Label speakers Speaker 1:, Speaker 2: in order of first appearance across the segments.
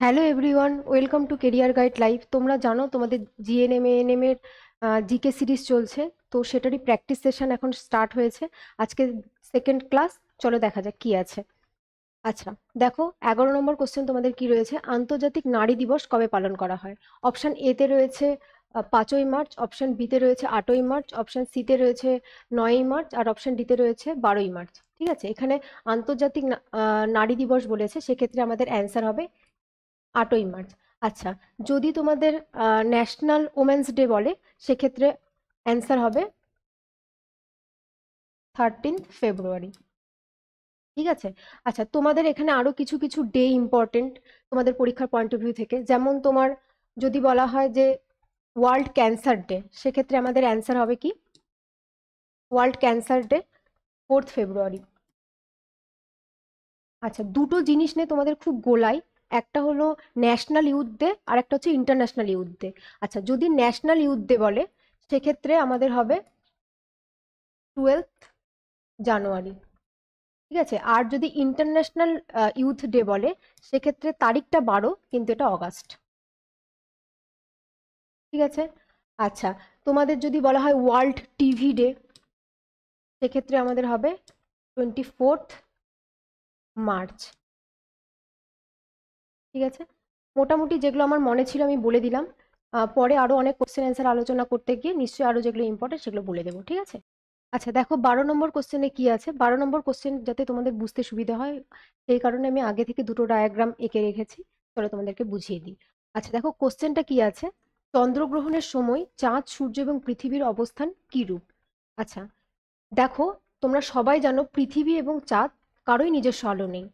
Speaker 1: Hello everyone, welcome to career guide live. তোমরা জানো তোমাদের জিএনএম এএনএম এর জিকে সিরিজ চলছে, তো সেটারই প্র্যাকটিস সেশন এখন স্টার্ট হয়েছে। আজকে সেকেন্ড ক্লাস, চলো দেখা যাক কি আছে। আচ্ছা, দেখো 11 নম্বর কোশ্চেন তোমাদের কি রয়েছে, আন্তর্জাতিক নারী দিবস কবে পালন করা হয়? অপশন এ তে রয়েছে 5ই মার্চ, অপশন বি তে রয়েছে 8ই মার্চ, অপশন সি তে রয়েছে 9ই মার্চ, আর অপশন ডি তে রয়েছে 12ই মার্চ। ঠিক আছে, এখানে আন্তর্জাতিক নারী দিবস বলেছে, সেক্ষেত্রে আমাদের অ্যান্সার হবে 8ই মার্চ। আচ্ছা, যদি তোমাদের ন্যাশনাল ওমেন্স ডে বলে, সেক্ষেত্রে অ্যান্সার হবে 13th ফেব্রুয়ারি। ঠিক আছে। আচ্ছা, তোমাদের এখানে আরো কিছু কিছু ডে ইম্পর্টেন্ট তোমাদের পরীক্ষার পয়েন্ট অফ ভিউ থেকে, যেমন তোমার যদি বলা হয় যে ওয়ার্ল্ড ক্যান্সার ডে, সেক্ষেত্রে আমাদের অ্যান্সার হবে কি? ওয়ার্ল্ড ক্যান্সার ডে 4th ফেব্রুয়ারি। আচ্ছা, দুটো জিনিস নিয়ে তোমাদের খুব গোলাই, একটা হলো ন্যাশনাল ইউথ ডে আর একটা হচ্ছে ইন্টারন্যাশনাল ইউথ ডে। আচ্ছা, যদি ন্যাশনাল ইউথ ডে বলে, সেক্ষেত্রে আমাদের হবে 12th জানুয়ারি। ঠিক আছে, আর যদি ইন্টারন্যাশনাল ইউথ ডে বলে, সেক্ষেত্রে তারিখটা 12, কিন্তু এটা অগাস্ট। ঠিক আছে। আচ্ছা, তোমাদের যদি বলা হয় ওয়ার্ল্ড টিভি ডে, সেক্ষেত্রে আমাদের হবে 24th মার্চ। ঠিক আছে, মোটামুটি যেগুলো আমার মনে ছিল আমি বলে দিলাম। পরে আরো অনেক কোশ্চেন অ্যান্সার আলোচনা করতে গিয়ে নিশ্চয়ই আরো যেগুলো ইম্পর্টেন্ট সেগুলো বলে দেবো। ঠিক আছে। আচ্ছা, দেখো 12 নম্বর কোশ্চেনে কি আছে। 12 নম্বর কোশ্চেন যাতে তোমাদের বুঝতে সুবিধা হয়, সেই কারণে আমি আগে থেকে দুটো ডায়াগ্রাম এঁকে রেখেছি। চলো তোমাদেরকে বুঝিয়ে দিই। আচ্ছা, দেখো কোশ্চেনটা কি আছে, চন্দ্রগ্রহণের সময় চাঁদ, সূর্য এবং পৃথিবীর অবস্থান কি রূপ? আচ্ছা, দেখো, তোমরা সবাই জানো পৃথিবী এবং চাঁদ কারোই নিজস্ব আলো নেই,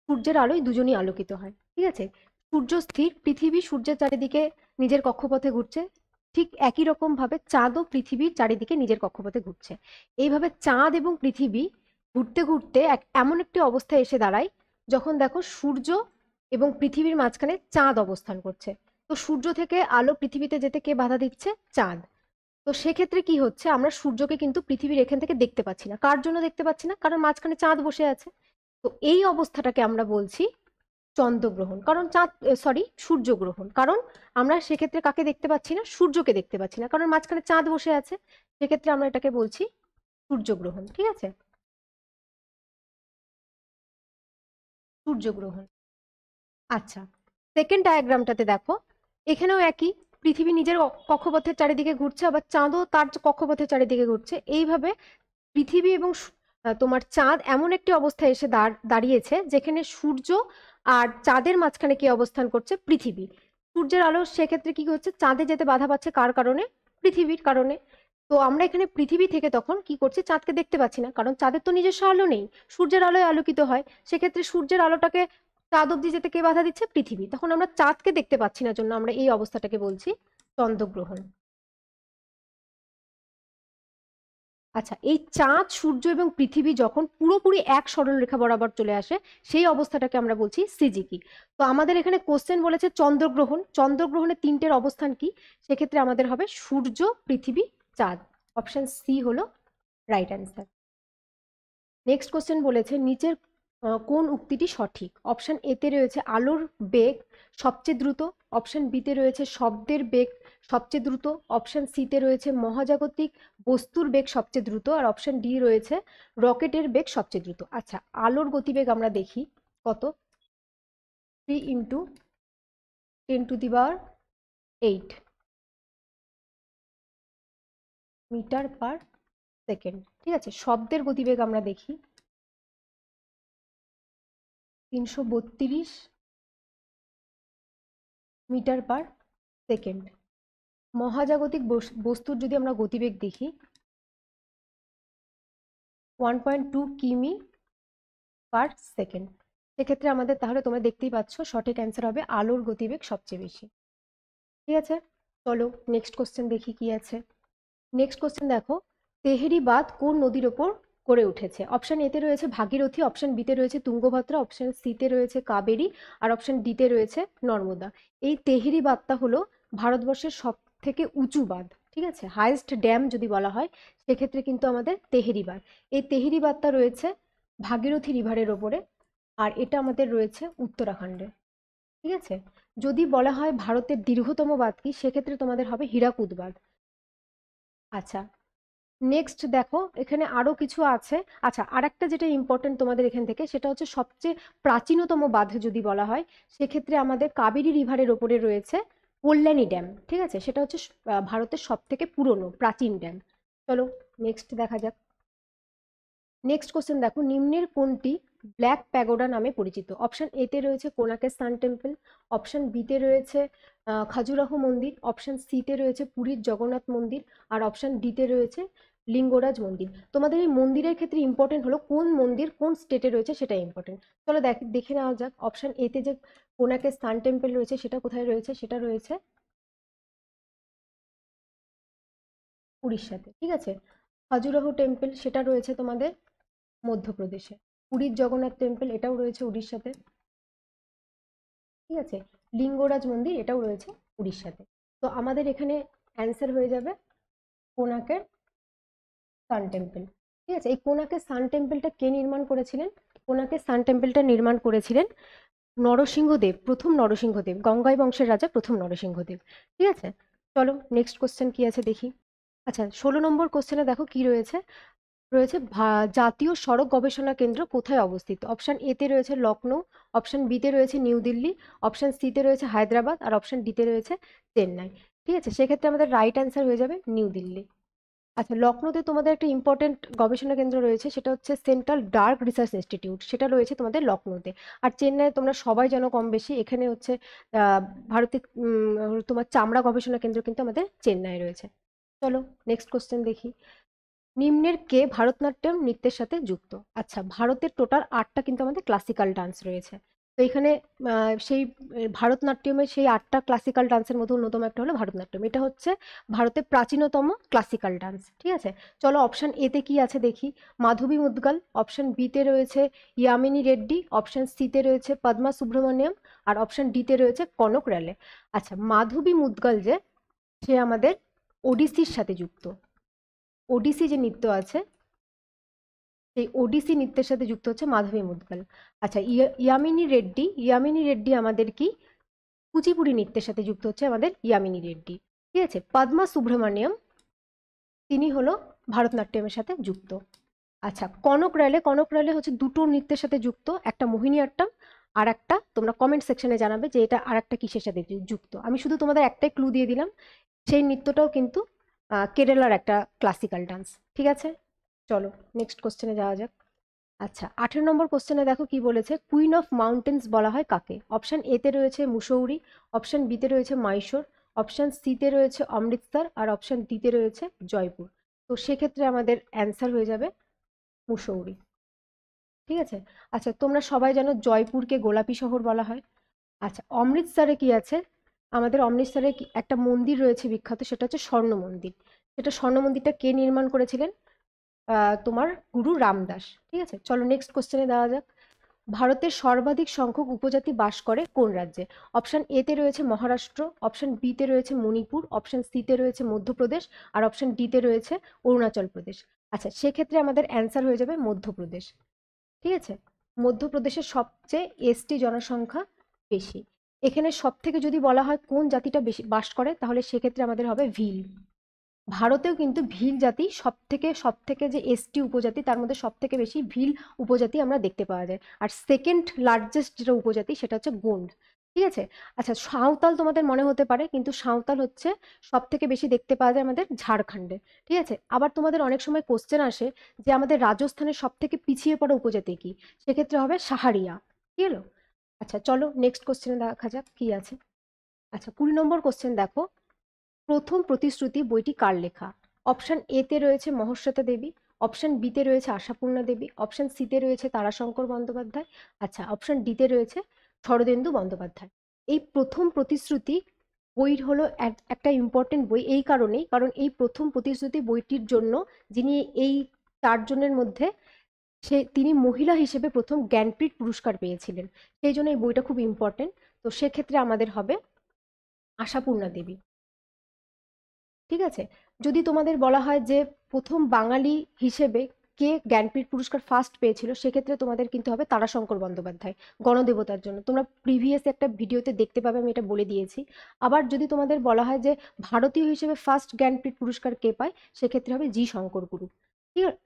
Speaker 1: সূর্যের আলোয় দুজনই আলোকিত হয়। ঠিক আছে, সূর্য স্থির, পৃথিবী সূর্যের চারিদিকে নিজের কক্ষপথে ঘুরছে। ঠিক একই রকম ভাবে চাঁদও পৃথিবীর চারিদিকে নিজের কক্ষপথে ঘুরছে। এইভাবে চাঁদ এবং পৃথিবী ঘুরতে ঘুরতে এমন একটি অবস্থায় এসে দাঁড়ায়, যখন দেখো সূর্য এবং পৃথিবীর মাঝখানে চাঁদ অবস্থান করছে। তো সূর্য থেকে আলো পৃথিবীতে যেতে কে বাধা দিচ্ছে? চাঁদ। তো সেক্ষেত্রে কি হচ্ছে, আমরা সূর্যকে কিন্তু পৃথিবীর এখান থেকে দেখতে পাচ্ছি না। কার জন্য দেখতে পাচ্ছি না? কারণ মাঝখানে চাঁদ বসে আছে। তো এই অবস্থাটাকে আমরা বলছি চন্দ্রগ্রহণ, কারণ চাঁদ, সরি, সূর্যগ্রহণ। কারণ আমরা সেক্ষেত্রে কাকে দেখতে পাচ্ছি না? সূর্যকে দেখতে পাচ্ছি না, কারণ মাঝখানে চাঁদ বসে আছে। সেক্ষেত্রে আমরা এটাকে বলছি সূর্যগ্রহণ। ঠিক আছে, সূর্যগ্রহণ। আচ্ছা, সেকেন্ড ডায়াগ্রামটাতে দেখো, এখানেও একই, পৃথিবী নিজের কক্ষপথের চারিদিকে ঘুরছে, আবার চাঁদও তার কক্ষপথের চারিদিকে ঘুরছে। এইভাবে পৃথিবী এবং তোমার চাঁদ এমন একটি অবস্থায় এসে দাঁড়িয়েছে, যেখানে সূর্য আর চাঁদের মাঝখানে কি অবস্থান করছে? পৃথিবী। সূর্যের আলো সেক্ষেত্রে কি হচ্ছে? চাঁদে যেতে বাধা পাচ্ছে, কার কারণে? পৃথিবীর কারণে। তো আমরা এখানে পৃথিবী থেকে তখন কি করছি? চাঁদকে দেখতে পাচ্ছি না, কারণ চাঁদের তো নিজস্ব আলো নেই, সূর্যের আলোয় আলোকিত হয়। সেক্ষেত্রে সূর্যের আলোটাকে চাঁদ অব্দি যেতে কে বাধা দিচ্ছে? পৃথিবী। তখন আমরা চাঁদকে দেখতে পাচ্ছি না, জন্য আমরা এই অবস্থাটাকে বলছি চন্দ্রগ্রহণ। আচ্ছা, এই চাঁদ, সূর্য এবং পৃথিবী যখন পুরোপুরি এক সরলরেখা বরাবর চলে আসে, সেই অবস্থাটাকে আমরা বলছি সিজিকি। তো আমাদের এখানে কোশ্চেন বলেছে চন্দ্রগ্রহণ, চন্দ্রগ্রহণের তিনটের অবস্থান কি? সেক্ষেত্রে আমাদের হবে সূর্য, পৃথিবী, চাঁদ। অপশন সি হলো রাইট অ্যান্সার। নেক্সট কোশ্চেন বলেছে নিচের কোন উক্তিটি সঠিক? অপশন এ তে রয়েছে আলোর বেগ সবচেয়ে দ্রুত, অপশন বি তে রয়েছে শব্দের বেগ সবচেয়ে দ্রুত, অপশন সি তে রয়েছে মহাজাগতিক বস্তুর বেগ সবচেয়ে দ্রুত, আর অপশন ডি রয়েছে রকেটের বেগ সবচেয়ে দ্রুত। আচ্ছা, আলোর গতিবেগ আমরা দেখি কত, 3 × 10⁸ মিটার পার সেকেন্ড। ঠিক আছে, শব্দের গতিবেগ আমরা দেখি 332 মিটার পার সেকেন্ড। মহাজাগতিক বস্তুর যদি আমরা গতিবেগ দেখি 1.2 কিমি পার সেকেন্ড। সেক্ষেত্রে আমাদের তাহলে তোমরা দেখতেই পাচ্ছ সঠিক অ্যান্সার হবে আলোর গতিবেগ সবচেয়ে বেশি। ঠিক আছে, চলো নেক্সট কোশ্চেন দেখি কি আছে। নেক্সট কোশ্চেন দেখো, তেহেরি বাঁধ কোন নদীর ওপর গড়ে উঠেছে? অপশন এতে রয়েছে ভাগীরথী, অপশন বিতে রয়েছে তুঙ্গভদ্রা, অপশন সিতে রয়েছে কাবেরী, আর অপশন ডিতে রয়েছে নর্মদা। এই তেহেরি বাঁধটা হলো ভারতবর্ষের সব থেকে উঁচু বাঁধ। ঠিক আছে, হাইয়েস্ট ড্যাম যদি বলা হয়, সেক্ষেত্রে কিন্তু আমাদের তেহেরি বাঁধ। এই তেহেরি বাঁধটা রয়েছে ভাগীরথী রিভারের ওপরে, আর এটা আমাদের রয়েছে উত্তরাখণ্ডে। ঠিক আছে। যদি বলা হয় ভারতের দীর্ঘতম বাঁধ কি, সেক্ষেত্রে তোমাদের হবে হীরাকুদ বাঁধ। আচ্ছা, নেক্সট দেখো এখানে আরো কিছু আছে। আচ্ছা, আরেকটা যেটা ইম্পর্টেন্ট তোমাদের এখান থেকে, সেটা হচ্ছে সবচেয়ে প্রাচীনতম বাঁধ যদি বলা হয়, সেক্ষেত্রে আমাদের কাবেরী রিভারের ওপরে রয়েছে কল্যাণী ড্যাম। ঠিক আছে, সেটা হচ্ছে ভারতের সব থেকে পুরনো প্রাচীন ড্যাম। চলো নেক্সট দেখা যাক। নেক্সট কোশ্চেন দেখো, নিম্নের কোনটি ব্ল্যাক প্যাগোডা নামে পরিচিত? অপশন এ তে রয়েছে কোনাকের সান টেম্পল, অপশন বি তে রয়েছে খাজুরাহো মন্দির, অপশন সি তে রয়েছে পুরীর জগন্নাথ মন্দির, আর অপশন ডি তে রয়েছে লিঙ্গরাজ মন্দির। তোমাদের এই মন্দিরের ক্ষেত্রে ইম্পর্টেন্ট হলো কোন মন্দির কোন স্টেটে রয়েছে, সেটা ইম্পর্টেন্ট। চলো দেখে নেওয়া যাক। অপশন এ তে যে কোনাকের সান টেম্পল রয়েছে, সেটা কোথায় রয়েছে? সেটা রয়েছে উড়িষ্যাতে। ঠিক আছে। খাজুরাহো টেম্পল সেটা রয়েছে তোমাদের মধ্যপ্রদেশে। পুরীর জগন্নাথ টেম্পল এটাও রয়েছে উড়িষ্যাতে। ঠিক আছে। লিঙ্গরাজ মন্দির এটাও রয়েছে উড়িষ্যাতে। তো আমাদের এখানে অ্যান্সার হয়ে যাবে কোণাকের সান টেম্পল। ঠিক আছে। এই কোণাকের সান টেম্পলটা কে নির্মাণ করেছিলেন? কোণাকের সান টেম্পলটা নির্মাণ করেছিলেন নরসিংহদেব, প্রথম নরসিংহদেব, গঙ্গাই বংশের রাজা প্রথম নরসিংহদেব। ঠিক আছে। চলো নেক্সট কোশ্চেন কি আছে দেখি। আচ্ছা, 16 নম্বর কোশ্চেনে দেখো কি রয়েছে। রয়েছে জাতীয় সড়ক গবেষণা কেন্দ্র কোথায় অবস্থিত? অপশন এ তে রয়েছে লখনৌ, অপশন বি তে রয়েছে নিউ দিল্লি, অপশন সি তে রয়েছে হায়দ্রাবাদ, আর অপশন ডি তে রয়েছে চেন্নাই। ঠিক আছে, সেক্ষেত্রে আমাদের রাইট অ্যান্সার হয়ে যাবে নিউ দিল্লি। আচ্ছা, লখনৌতে তোমাদের একটা ইম্পর্টেন্ট গবেষণা কেন্দ্র রয়েছে, সেটা হচ্ছে সেন্ট্রাল ডার্ক রিসার্চ ইনস্টিটিউট, সেটা রয়েছে তোমাদের লখনৌতে। আর চেন্নাইয়ে তোমরা সবাই জানো কম বেশি, এখানে হচ্ছে আহ, ভারতের তোমার চামড়া গবেষণা কেন্দ্র কিন্তু আমাদের চেন্নাই রয়েছে। চলো নেক্সট কোশ্চেন দেখি। নিম্নের কে ভারতনাট্যম নৃত্যের সাথে যুক্ত? আচ্ছা, ভারতের টোটাল 8টা কিন্তু আমাদের ক্লাসিক্যাল ডান্স রয়েছে। তো এখানে সেই ভারতনাট্যমের সেই 8টা ক্লাসিক্যাল ডান্সের মধ্যে অন্যতম একটা হলো ভারতনাট্যম। এটা হচ্ছে ভারতের প্রাচীনতম ক্লাসিক্যাল ডান্স। ঠিক আছে। চলো অপশন এ তে কি আছে দেখি। মাধবী মুদ্গাল, অপশন বি তে রয়েছে ইয়ামিনী রেড্ডি, অপশন সি তে রয়েছে পদ্মা সুব্রমণিয়ম, আর অপশন ডি তে রয়েছে কনক রালে। আচ্ছা, মাধবী মুদ্গাল যে, সে আমাদের ওডিসির সাথে যুক্ত। ওডিসি যে নৃত্য আছে, সেই ওডিসি নৃত্যের সাথে যুক্ত হচ্ছে মাধবী মুদ্গল। আচ্ছা, ইয়ামিনী রেড্ডি আমাদের কি কুচিপুড়ি নৃত্যের সাথে যুক্ত হচ্ছে আমাদের ইয়ামিনী রেড্ডি। ঠিক আছে। পদ্মা সুব্রমণিয়ম, তিনি হলো ভারতনাট্যমের সাথে যুক্ত। আচ্ছা, কনক রালে হচ্ছে দুটো নৃত্যের সাথে যুক্ত, একটা মোহিনী আট্টম, আর একটা তোমরা কমেন্ট সেকশনে জানাবে যে এটা আর একটা কিসের সাথে যুক্ত। আমি শুধু তোমাদের একটাই ক্লু দিয়ে দিলাম, সেই নৃত্যটাও কিন্তু কেরালার একটা ক্লাসিক্যাল ডান্স। ঠিক আছে। চলো নেক্সট কোশ্চেনে যাওয়া যাক। আচ্ছা, 18 নম্বর কোশ্চেনে দেখো কি বলেছে, কুইন অফ মাউন্টেন্স বলা হয় কাকে? অপশন এ তে রয়েছে মুসৌরি, অপশন বি তে রয়েছে মাইশোর, অপশন সি তে রয়েছে অমৃতসর, আর অপশন ডি তে রয়েছে জয়পুর। তো সেক্ষেত্রে আমাদের অ্যান্সার হয়ে যাবে মুসৌরি। ঠিক আছে। আচ্ছা, তোমরা সবাই জানো জয়পুরকে গোলাপি শহর বলা হয়। আচ্ছা, অমৃতসরে কি আছে? আমাদের অমৃতসরে একটা মন্দির রয়েছে বিখ্যাত, সেটা হচ্ছে স্বর্ণ মন্দির। সেটা স্বর্ণ মন্দিরটা কে নির্মাণ করেছিলেন? তোমার গুরু রামদাস। ঠিক আছে। চলো নেক্সট কোশ্চেনে দেওয়া যাক। ভারতের সর্বাধিক সংখ্যক উপজাতি বাস করে কোন রাজ্যে? অপশন এ তে রয়েছে মহারাষ্ট্র, অপশন বি তে রয়েছে মণিপুর, অপশন সি তে রয়েছে মধ্যপ্রদেশ, আর অপশন ডি তে রয়েছে অরুণাচল প্রদেশ। আচ্ছা, সেক্ষেত্রে আমাদের অ্যান্সার হয়ে যাবে মধ্যপ্রদেশ। ঠিক আছে। মধ্যপ্রদেশের সবচেয়ে এসটি জনসংখ্যা বেশি। এখানে সব থেকে যদি বলা হয় কোন জাতিটা বেশি বাস করে, তাহলে সেক্ষেত্রে আমাদের হবে ভিল। ভারতেও কিন্তু ভিল জাতি সব থেকে যে এসটি উপজাতি, তার মধ্যে সব থেকে বেশি ভিল উপজাতি আমরা দেখতে পাওয়া যায়। আর সেকেন্ড লার্জেস্ট যেটা উপজাতি, সেটা হচ্ছে গোন্ড। ঠিক আছে। আচ্ছা, সাঁওতাল তোমাদের মনে হতে পারে, কিন্তু সাঁওতাল হচ্ছে সব থেকে বেশি দেখতে পাওয়া যায় আমাদের ঝাড়খণ্ডে। ঠিক আছে। আবার তোমাদের অনেক সময় কোশ্চেন আসে যে আমাদের রাজস্থানের সব থেকে পিছিয়ে পড়া উপজাতি কি, সেক্ষেত্রে হবে সাহারিয়া। কি হলো? আচ্ছা, চলো নেক্সট কোশ্চেনে দেখা যাক কি আছে। আচ্ছা, 20 নম্বর কোশ্চেন দেখো, প্রথম প্রতিশ্রুতি বইটি কার লেখা? অপশন এ তে রয়েছে মহাশ্বেতা দেবী, অপশন বি তে রয়েছে আশাপূর্ণা দেবী, অপশন সি তে রয়েছে তারাশঙ্কর বন্দ্যোপাধ্যায়, আচ্ছা অপশন ডি তে রয়েছে শরদিন্দু বন্দ্যোপাধ্যায়। এই প্রথম প্রতিশ্রুতি বই হলো একটা ইম্পর্টেন্ট বই এই কারণেই, কারণ এই প্রথম প্রতিশ্রুতি বইটির জন্য যিনি এই 4 জনের মধ্যে তিনি মহিলা হিসেবে প্রথম জ্ঞানপীঠ পুরস্কার পেয়েছিলেন। সেই জন্য এই বইটা খুব ইম্পর্টেন্ট। তো সেক্ষেত্রে আমাদের হবে আশাপূর্ণা দেবী। ঠিক আছে। যদি তোমাদের বলা হয় যে প্রথম বাঙালি হিসেবে কে জ্ঞানপীঠ পুরস্কার ফার্স্ট পেয়েছিল, সেক্ষেত্রে তোমাদের কিন্তু হবে তারাশঙ্কর বন্দ্যোপাধ্যায়, গণদেবতার জন্য। তোমরা প্রিভিয়াস একটা ভিডিওতে দেখতে পাবে, আমি এটা বলে দিয়েছি। আবার যদি তোমাদের বলা হয় যে ভারতীয় হিসেবে ফার্স্ট জ্ঞানপীঠ পুরস্কার কে পায়, সেক্ষেত্রে হবে জি শঙ্কর গুরু।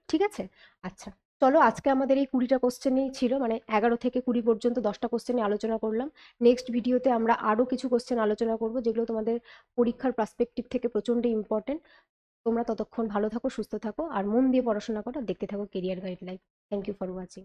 Speaker 1: ঠিক আছে। আচ্ছা, চলো আজকে আমাদের এই 20টা কোশ্চেনই ছিল, মানে 11 থেকে 20 পর্যন্ত 10টা কোশ্চেন নিয়ে আলোচনা করলাম। নেক্সট ভিডিওতে আমরা আরো কিছু কোশ্চেন আলোচনা করব, যেগুলো তোমাদের পরীক্ষার পার্সপেক্টিভ থেকে প্রচন্ড ইম্পর্টেন্ট। তোমরা ততক্ষণ ভালো থাকো, সুস্থ থাকো, আর মন দিয়ে পড়াশোনা করো, আর দেখতে থাকো career guide life. Thank you for watching.